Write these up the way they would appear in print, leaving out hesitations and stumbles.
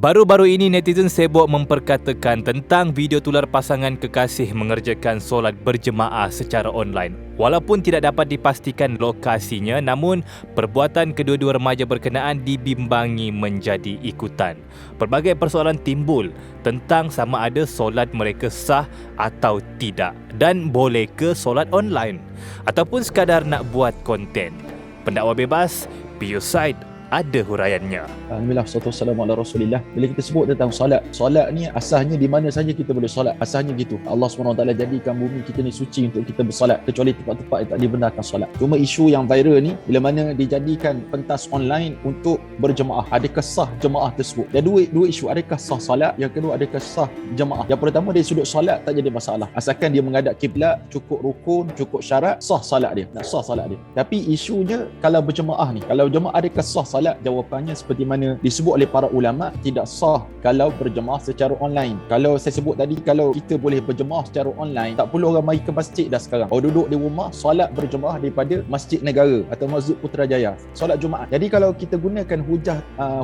Baru-baru ini netizen sibuk memperkatakan tentang video tular pasangan kekasih mengerjakan solat berjemaah secara online. Walaupun tidak dapat dipastikan lokasinya, namun perbuatan kedua-dua remaja berkenaan dibimbangi menjadi ikutan. Pelbagai persoalan timbul tentang sama ada solat mereka sah atau tidak dan boleh ke solat online ataupun sekadar nak buat konten. Pendakwa bebas, Pius Said ada huraiannya. Alhamdulillah, salatu wassalamu ala rasulillah. Bila kita sebut tentang solat ni asasnya di mana saja kita boleh solat. Asasnya gitu. Allah SWT jadikan bumi kita ni suci untuk kita bersolat, kecuali tempat-tempat yang tak dibenarkan solat. Cuma isu yang viral ni, bila mana dijadikan pentas online untuk berjemaah. Adakah sah jemaah tersebut? Ada dua isu. Adakah sah solat? Yang kedua, adakah sah jemaah? Yang pertama, dari sudut solat tak jadi masalah. Asalkan dia menghadap kiblat, cukup rukun, cukup syarat, sah solat dia. Nak sah solat dia. Tapi isunya kalau berjemaah ni, kalau jemaah adakah sah solat? Jawapannya seperti mana disebut oleh para ulama, tidak sah kalau berjemaah secara online. Kalau saya sebut tadi, kalau kita boleh berjemaah secara online, tak perlu orang mari ke masjid dah sekarang. Kalau duduk di rumah, solat berjemaah daripada Masjid Negara atau Masjid Putrajaya, solat Jumaat. Jadi kalau kita gunakan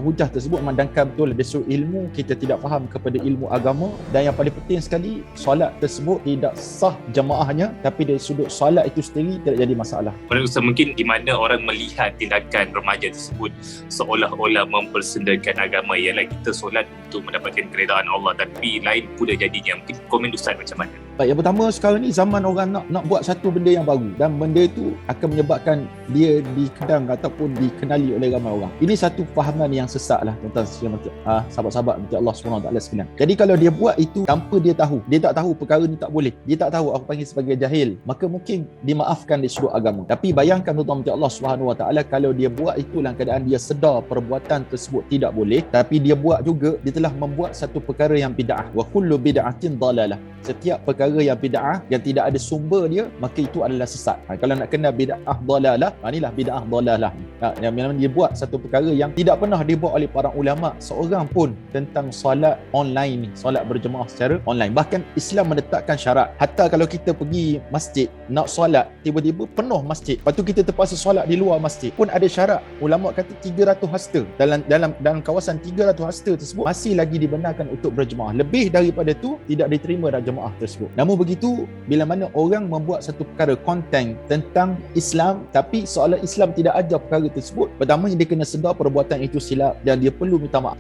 hujah tersebut, memandangkan betul dari sudut ilmu kita tidak faham kepada ilmu agama, dan yang paling penting sekali, solat tersebut tidak sah jemaahnya, tapi dari sudut solat itu sendiri tidak jadi masalah. Mungkin di mana orang melihat tindakan remaja tersebut seolah-olah mempersendakan agama, ialah kita solat untuk mendapatkan keredaan Allah, tapi lain pula jadinya. Mungkin komen Ustaz macam mana? Baik, yang pertama sekarang ni zaman orang nak buat satu benda yang baru, dan benda itu akan menyebabkan dia dikenang ataupun dikenali oleh ramai orang. Ini satu fahaman yang sesat lah tentang sahabat-sahabat Allah SWT sekalian. Jadi kalau dia buat itu tanpa dia tahu, dia tak tahu perkara ni tak boleh, dia tak tahu, aku panggil sebagai jahil, maka mungkin dimaafkan dari sudut agama. Tapi bayangkan tuan-tuan Allah SWT, kalau dia buat itu dalam keadaan dia sedar perbuatan tersebut tidak boleh, tapi dia buat juga, dia telah membuat satu perkara yang bid'ah. Wa kullu bid'atin dalalah. Setiap perkara yang bid'ah yang tidak ada sumber dia, maka itu adalah sesat. Kalau nak kena bid'ah dalalah, inilah bid'ah dalalah. Yang memang dia buat satu perkara yang tidak pernah dibuat oleh para ulama seorang pun tentang solat online ni, solat berjemaah secara online. Bahkan Islam menetapkan syarat. Hatta kalau kita pergi masjid nak solat, tiba-tiba penuh masjid, lepas tu kita terpaksa solat di luar masjid, pun ada syarat. Ulama kata 300 hasta. Dalam kawasan 300 hasta tersebut masih lagi dibenarkan untuk berjemaah. Lebih daripada tu tidak diterima dah jemaah tersebut. Namun begitu, bila mana orang membuat satu perkara konten tentang Islam, tapi seolah Islam tidak ajar perkara tersebut, pertama dia kena sedar perbuatan itu silap dan dia perlu minta maaf.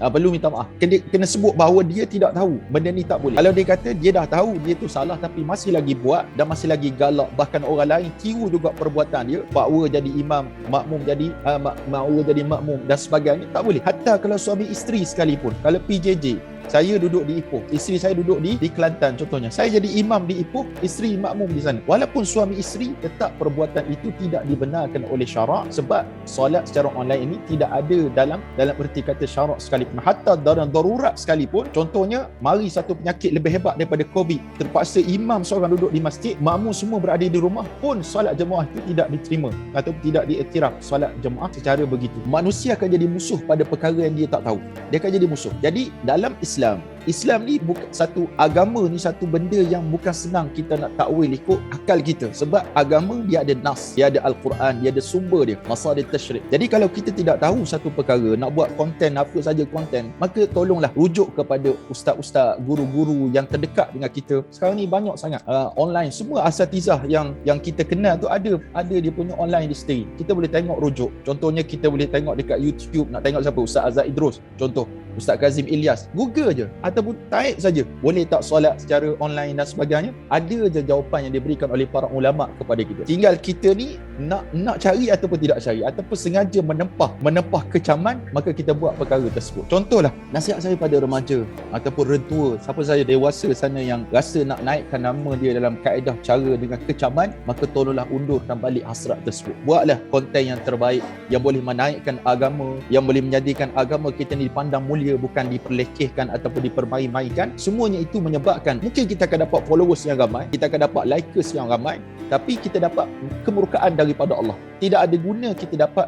Kena sebut bahawa dia tidak tahu benda ni tak boleh. Kalau dia kata dia dah tahu dia tu salah tapi masih lagi buat dan masih lagi galak, bahkan orang lain tiru juga perbuatan dia, bakwa jadi imam, makmum jadi makmum dan sebagainya, tak boleh. Hatta kalau suami isteri sekalipun, kalau PJJ, saya duduk di Ipoh, isteri saya duduk di Kelantan contohnya, saya jadi imam di Ipoh, isteri makmum di sana, walaupun suami isteri, tetap perbuatan itu tidak dibenarkan oleh syarak, sebab solat secara online ini tidak ada dalam erti kata syarak sekalipun. Hatta dalam darurat sekalipun, contohnya mari satu penyakit lebih hebat daripada COVID, terpaksa imam seorang duduk di masjid, makmum semua berada di rumah, pun solat jemaah itu tidak diterima atau tidak diiktiraf solat jemaah secara begitu. Manusia akan jadi musuh pada perkara yang dia tak tahu, dia akan jadi musuh. Jadi dalam Islam ni bukan satu agama, ni satu benda yang bukan senang kita nak takwil ikut akal kita, sebab agama dia ada nas, dia ada Al-Quran, dia ada sumber dia, masadir tasyrik. Jadi kalau kita tidak tahu satu perkara, nak buat konten apa saja konten, maka tolonglah rujuk kepada ustaz-ustaz, guru-guru yang terdekat dengan kita. Sekarang ni banyak sangat online, semua asatizah yang kita kenal tu ada dia punya online di sendiri. Kita boleh tengok rujuk. Contohnya kita boleh tengok dekat YouTube, nak tengok siapa, Ustaz Azad Idrus contoh, Ustaz Kazim Ilyas, Google je ataupun type saja, boleh tak solat secara online dan sebagainya, ada je jawapan yang diberikan oleh para ulama kepada kita. Tinggal kita ni nak cari ataupun tidak cari, ataupun sengaja menempah kecaman, maka kita buat perkara tersebut. Contohlah, nasihat saya pada remaja ataupun rentua, siapa saja dewasa sana yang rasa nak naikkan nama dia dalam kaedah cara dengan kecaman, maka tolonglah undurkan balik hasrat tersebut. Buatlah konten yang terbaik yang boleh menaikkan agama, yang boleh menjadikan agama kita ni dipandang mulia, bukan diperlekehkan ataupun dipermain-mainkan. Semuanya itu menyebabkan mungkin kita akan dapat followers yang ramai, kita akan dapat likers yang ramai, tapi kita dapat kemurkaan daripada Allah. Tidak ada guna kita dapat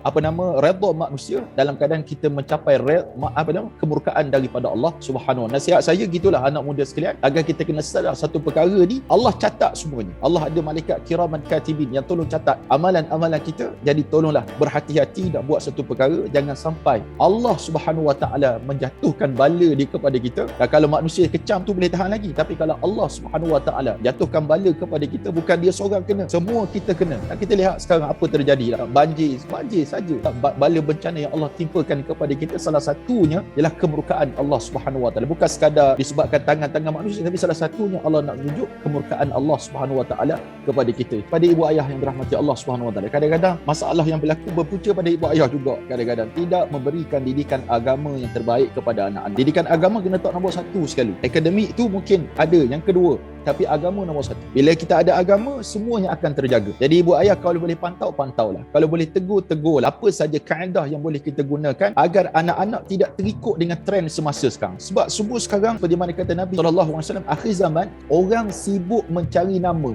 redha manusia dalam keadaan kita mencapai kemurkaan daripada Allah Subhanahu wa taala. Nasihat saya gitulah anak muda sekalian, agar kita kena sedar satu perkara ni, Allah catat semuanya. Allah ada malaikat kiraman katibin yang tolong catat amalan-amalan kita. Jadi tolonglah berhati-hati nak buat satu perkara, jangan sampai Allah Subhanahu wa taala menjatuhkan bala di kepada kita. Dan kalau manusia kecam tu boleh tahan lagi, tapi kalau Allah Subhanahu wa taala jatuhkan bala kepada kita, bukan dia seorang kena, semua kita kena. Dan kita lihat sekarang apa terjadi lah. Banjir saja. Bala bencana yang Allah timpakan kepada kita, salah satunya ialah kemurkaan Allah Subhanahu wa taala. Bukan sekadar disebabkan tangan-tangan manusia, tapi salah satunya Allah nak tunjuk kemurkaan Allah Subhanahu wa taala kepada kita. Pada ibu ayah yang dirahmati Allah Subhanahu wa taala, kadang-kadang masalah yang berlaku berpunca pada ibu ayah juga. Kadang-kadang tidak memberikan didikan agama yang terbaik kepada anak-anak. Didikan agama kena tak nombor satu sekali. Akademik tu mungkin ada yang kedua, tapi agama nombor satu. Bila kita ada agama, semuanya akan terjaga. Jadi ibu ayah kalau boleh pantaulah. Kalau boleh tegurlah. Apa saja kaedah yang boleh kita gunakan agar anak-anak tidak terikut dengan trend semasa sekarang. Sebab semua sekarang seperti mana kata Nabi SAW, akhir zaman orang sibuk mencari nama.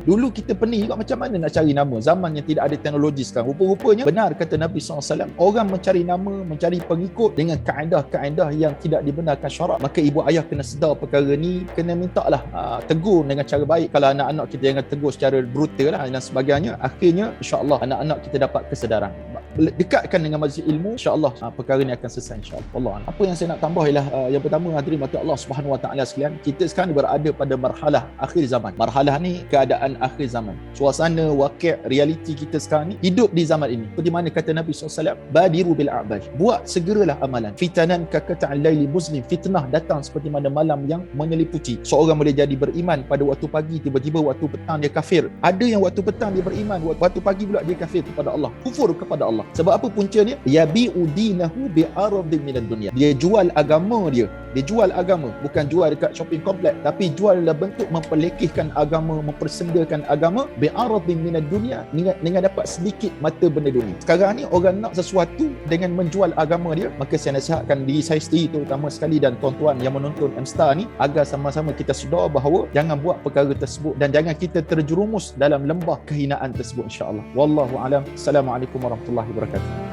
Dulu kita pening juga macam mana nak cari nama. Zaman yang tidak ada teknologi sekarang. Rupa-rupanya benar kata Nabi SAW, orang mencari nama, mencari pengikut dengan kaedah-kaedah yang tidak dibenarkan syarak. Maka ibu ayah kena sedar perkara ni, kena mintalah tegur dengan cara baik. Kalau anak-anak kita jangan tegur secara brutal lah dan sebagainya. Akhirnya insya-Allah anak-anak kita dapat kesedaran. Dekatkan dengan majlis ilmu, insya-Allah perkara ni akan selesai insya-Allah. Allah. Apa yang saya nak tambah ialah yang pertama, hadirin mati Allah Subhanahu wa taala sekalian, kita sekarang berada pada marhalah akhir zaman. Marhalah ni keadaan akhir zaman. Suasana wakil realiti kita sekarang ni hidup di zaman ini. Seperti mana kata Nabi SAW, badiru bil a'mal. Buat segeralah amalan. Fitanan ka qata'al laili muslim. Fitnah datang seperti mana malam yang menyeliputi. Seorang boleh jadi beriman pada waktu pagi, tiba-tiba waktu petang dia kafir. Ada yang waktu petang dia beriman, waktu pagi pula dia kafir kepada Allah, kufur kepada Allah. Sebab apa puncanya? Yabi'u dinahu bi'aradin minad dunya. Dia jual agama dia. Dia jual agama, bukan jual dekat shopping complex, tapi jual dalam bentuk memperlekehkan agama, mempersendakan agama, bi'aradin minad dunya, dengan dapat sedikit mata benda dunia. Sekarang ni orang nak sesuatu dengan menjual agama dia. Maka saya nasihatkan diri saya sendiri terutama sekali dan tuan-tuan yang menonton M-Star ni, agar sama-sama kita sedar bahawa jangan buat perkara tersebut dan jangan kita terjerumus dalam lembah kehinaan tersebut insya-Allah. Wallahu alam. Assalamualaikum warahmatullahi wabarakatuh.